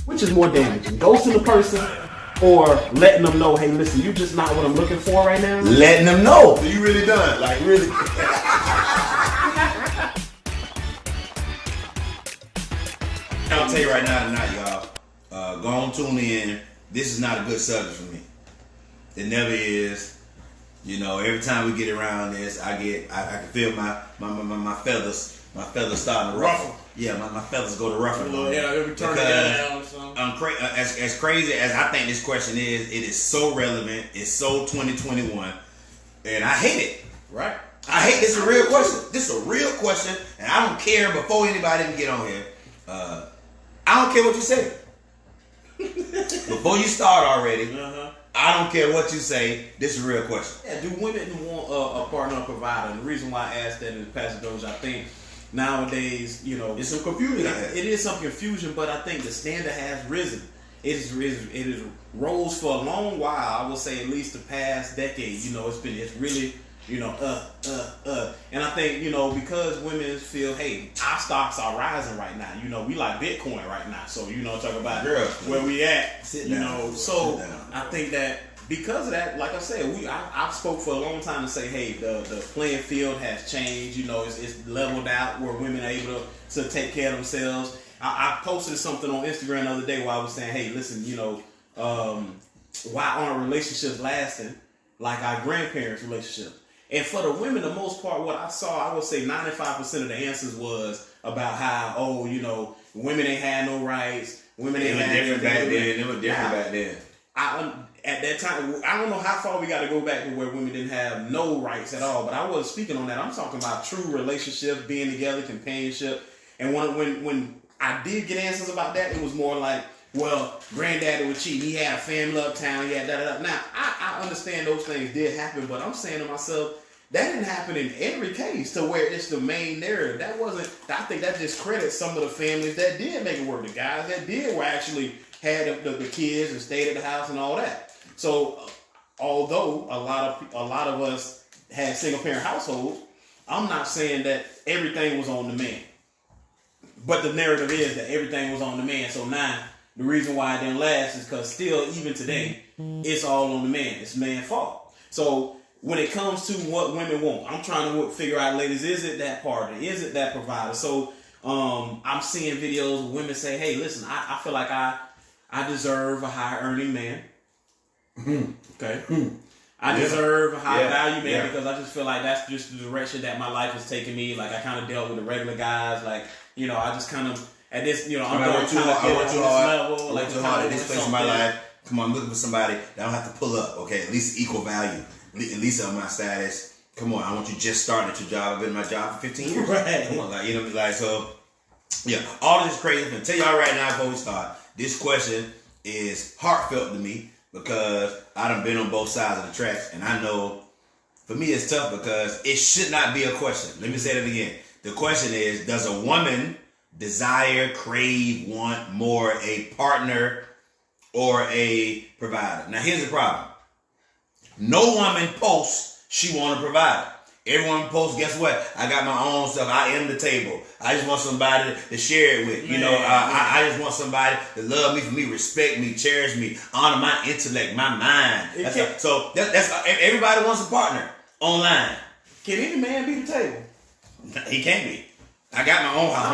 Which is more damaging? Ghosting the person or letting them know, hey, listen, you're just not what I'm looking for right now? Letting them know. You really done. Like, really. I'll tell you right now tonight, y'all. Go on, tune in. This is not a good subject for me. It never is. You know, every time we get around this, I can feel my feathers. My feathers starting to ruffle. Yeah, my feathers go to ruffle. Yeah, every turn down or something. As crazy as I think this question is, it is so relevant. It's so 2021, and I hate it. Right. I hate this. Is a real question. This is a real question, and I don't care. Before anybody even get on here, I don't care what you say. Before you start already, I don't care what you say. This is a real question. Yeah, do women want a partner, a provider? And the reason why I asked that in the Pastor Dozier, I think nowadays, you know, there's some confusion. It is some confusion, but I think the standard has risen. It is rose for a long while. I would say at least the past decade. You know, it's really, you know, and I think, you know, because women feel, hey, our stocks are rising right now. You know, we like Bitcoin right now. So, you know, talk about where we at. So I think that because of that, like I said, I've spoke for a long time to say, hey, the playing field has changed. You know, it's leveled out where women are able to take care of themselves. I posted something on Instagram the other day where I was saying, hey, listen, you know, why aren't relationships lasting like our grandparents' relationships? And for the women, the most part, what I saw, I would say 95% of the answers was about how, oh, you know, women ain't had no rights. Women ain't had different back then. It was different back then. At that time, I don't know how far we got to go back to where women didn't have no rights at all, but I wasn't speaking on that. I'm talking about true relationships, being together, companionship. And when I did get answers about that, it was more like, well, granddaddy was cheating. He had a family uptown. He had da-da-da. Now, I understand those things did happen, but I'm saying to myself, that didn't happen in every case to where it's the main narrative. That wasn't, I think that discredits some of the families that did make it work. The guys that did were actually had the kids and stayed at the house and all that. So, although a lot of us had single parent households, I'm not saying that everything was on the man. But the narrative is that everything was on the man. So now, the reason why it didn't last is because still, even today, it's all on the man. It's man's fault. So when it comes to what women want, I'm trying to figure out, ladies, is it that partner? Is it that provider? So I'm seeing videos of women say, hey, listen, I feel like I deserve a high earning man. Okay. I deserve a high value man because I just feel like that's just the direction that my life is taking me. Like I kind of dealt with the regular guys. Like, you know, I just kind of at this, you know, I'm going to level. Like too hard at this place in my life. Come on, I'm looking for somebody that I don't have to pull up. Okay, at least equal value. At least on my status. Come on, I want you just starting at your job. I've been in my job for 15 years. Right. Come on, like, you know, like so. Yeah, all this is crazy. I'm gonna tell y'all right now before we start. This question is heartfelt to me because I done been on both sides of the tracks, and I know for me it's tough because it should not be a question. Let me say that again. The question is, does a woman desire, crave, want more a partner or a provider? Now here's the problem. No woman posts she want a provider. Everyone posts, guess what? I got my own stuff. I am the table. I just want somebody to share it with. You know, I just want somebody to love me, for me, respect me, cherish me, honor my intellect, my mind. That's everybody wants a partner online. Can any man be the table? He can't be. I got my own house.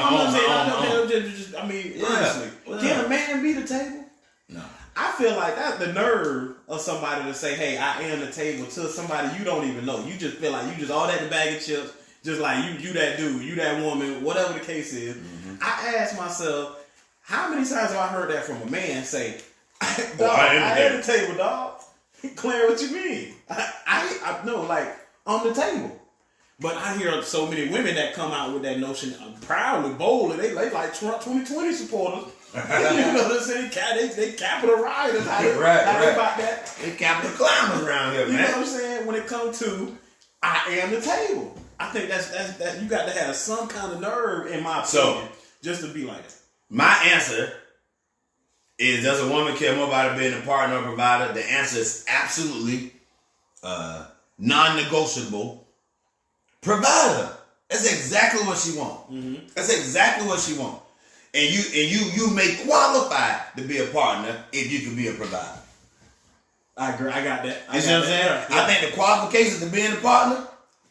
I mean, honestly, can a man be the table? No. I feel like that's the nerve of somebody to say, hey, I am the table to somebody you don't even know. You just feel like you just all that in the bag of chips, just like you that dude, you that woman, whatever the case is. Mm-hmm. I ask myself, how many times have I heard that from a man say, dog, I am the table, dog. Clarence, what you mean? I know, like, on the table. But I hear so many women that come out with that notion proudly, boldly. They like Trump 2020 supporters. You know what I'm saying? They capital rioters. How they about that? They capital climbers around here, man. You know what I'm saying? When it comes to, I am the table. I think that's you got to have some kind of nerve, in my opinion, just to be like that. My answer is, does a woman care more about being a partner or provider? The answer is absolutely non-negotiable. Provider. That's exactly what she wants. Mm-hmm. That's exactly what she wants. and you may qualify to be a partner if you can be a provider. I agree. I got that. You see what I'm saying? Yeah. I think the qualifications to being a partner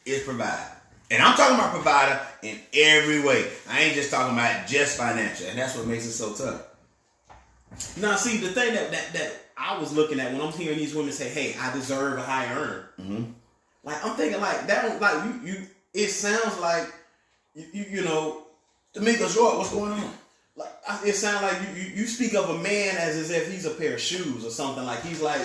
is provide. And I'm talking about provider in every way. I ain't just talking about just financial. And that's what makes it so tough. Now, see, the thing that I was looking at when I'm hearing these women say, "Hey, I deserve a high earner," like I'm thinking like that. Don't like you. It sounds like you know. Tamika Short, what's going on? Like it sounds like you speak of a man as if he's a pair of shoes or something. Like he's like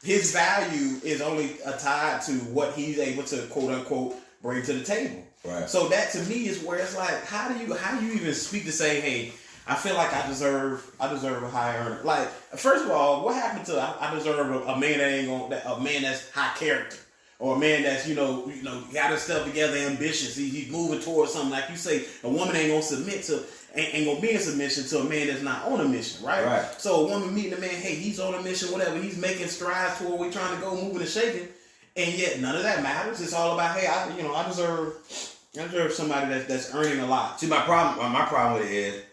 his value is only tied to what he's able to quote unquote bring to the table. Right. So that to me is where it's like, how do you even speak to say, hey, I feel like I deserve a high earner. Like, first of all, what happened to I deserve a man that ain't gonna a man that's high character, or a man that's you know got his stuff together, ambitious. He's moving towards something. Like you say, a woman ain't gonna submit to. Ain't gonna be in submission to a man that's not on a mission, right? Right. So a woman meeting a man, hey, he's on a mission, whatever. He's making strides toward where we trying to go, moving and shaking, and yet none of that matters. It's all about, hey, I deserve somebody that's earning a lot. See, my problem with it is,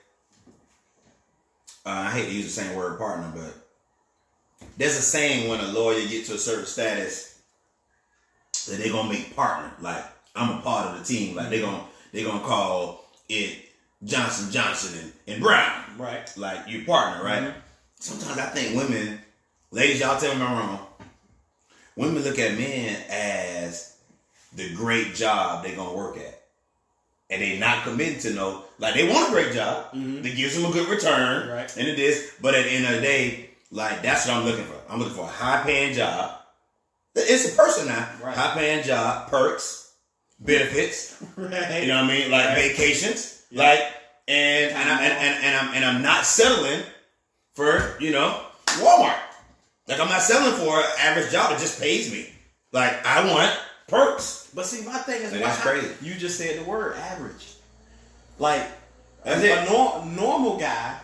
I hate to use the same word partner, but there's a saying when a lawyer gets to a certain status that they're gonna make partner. Like, I'm a part of the team. Like they're gonna call it Johnson and Brown. Right. Like you partner, right? Mm-hmm. Sometimes I think women, ladies, y'all tell me I'm wrong. Women look at men as the great job they're gonna work at. And they not committed to know, like they want a great job that gives them a good return, right? And it is, but at the end of the day, like that's what I'm looking for. I'm looking for a high paying job. It's a person now, right. High paying job, perks, benefits, right? You know what I mean, like right. Vacations. Like and I'm not settling for Walmart. Like I'm not settling for an average job that just pays me. Like I want perks. But see, my thing is, that's crazy. You just said the word average. Like that's a normal guy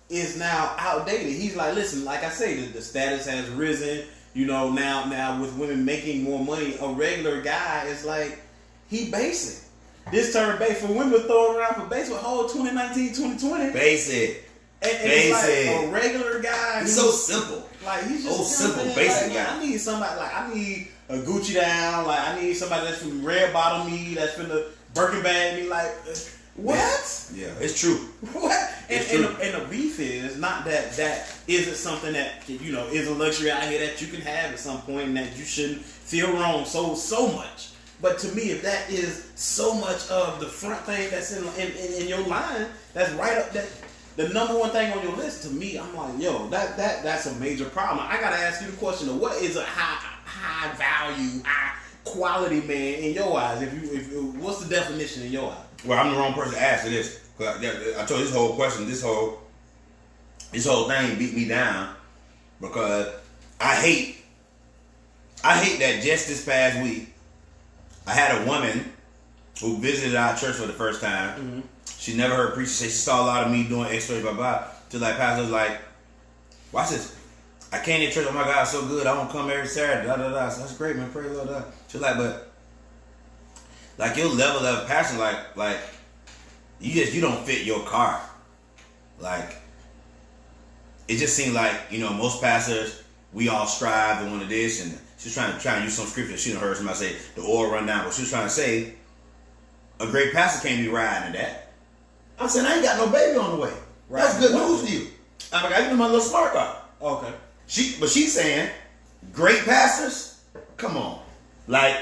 is now outdated. He's like, listen, like I say, the status has risen. Now with women making more money, a regular guy is like he basic. This term base for women throwing around for base with whole 2019, 2020. Basic. And it's like a regular guy. He's so simple. Like he's just simple, basic guy. I need somebody I need a Gucci down. Like I need somebody that's from red bottom me, that's from the Birkin bag me. Like what? Yeah, it's true. What? It's and true. The beef is not that isn't something that is a luxury out here that you can have at some point, and that you shouldn't feel wrong so much. But to me, if that is so much of the front thing that's in your line, that's right up that the number one thing on your list, to me, I'm like, yo, that's a major problem. I gotta ask you the question of what is a high value, high quality man in your eyes? If what's the definition in your eyes? Well, I'm the wrong person to ask this. I told you this whole question, this whole thing beat me down because I hate that just this past week I had a woman who visited our church for the first time. Mm-hmm. She never heard preachers say. She saw a lot of me doing X-ray, blah, blah. Till like pastor was like, watch this. I came to church, oh my God, it's so good. I want to come every Saturday, da, da, da. So that's great, man. Praise the Lord. She's like, but like your level of passion, like you don't fit your car. Like it just seemed like, most pastors, we all strive to want to this, and she's trying to use some scripture. She done heard somebody say the oil run down, but she was trying to say a great pastor can't be riding to that. I said, I ain't got no baby on the way. Right. That's good news for you. I'm like, I give you my little smart car. Okay. But she's saying, great pastors, come on. Like,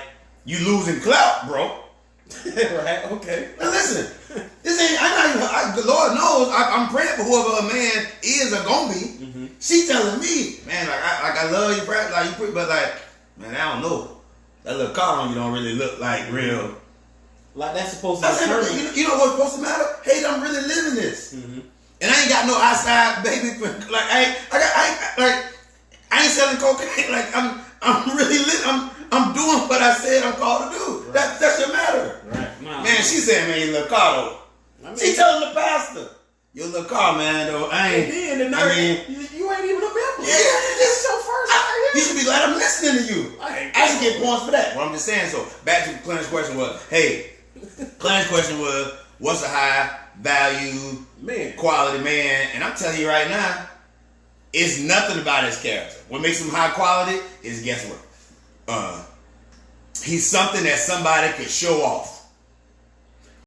you losing clout, bro. Right, okay. Now listen, this ain't, the Lord knows, I'm praying for whoever a man is or gonna be. Mm-hmm. She telling me, man, I love you, but man, I don't know. That little car on you don't really look like real. Like that's supposed to be. You know what's supposed to matter? Hey, I'm really living this. Mm-hmm. And I ain't got no outside baby. Like I ain't selling cocaine. Like I'm really living. I'm doing what I said I'm called to do. Right. That should matter. Right. Wow. Man, she said, man, your little car though. She telling the pastor, your little car, man, though. You ain't even a member. Yeah, this is your first time. You should be glad I'm listening to you. I should get points for that. Well, I'm just saying. So back to Clarence's question was, what's a high value Man. quality man, and I'm telling you right now, it's nothing about his character. What makes him high quality is, guess what? He's something that somebody could show off.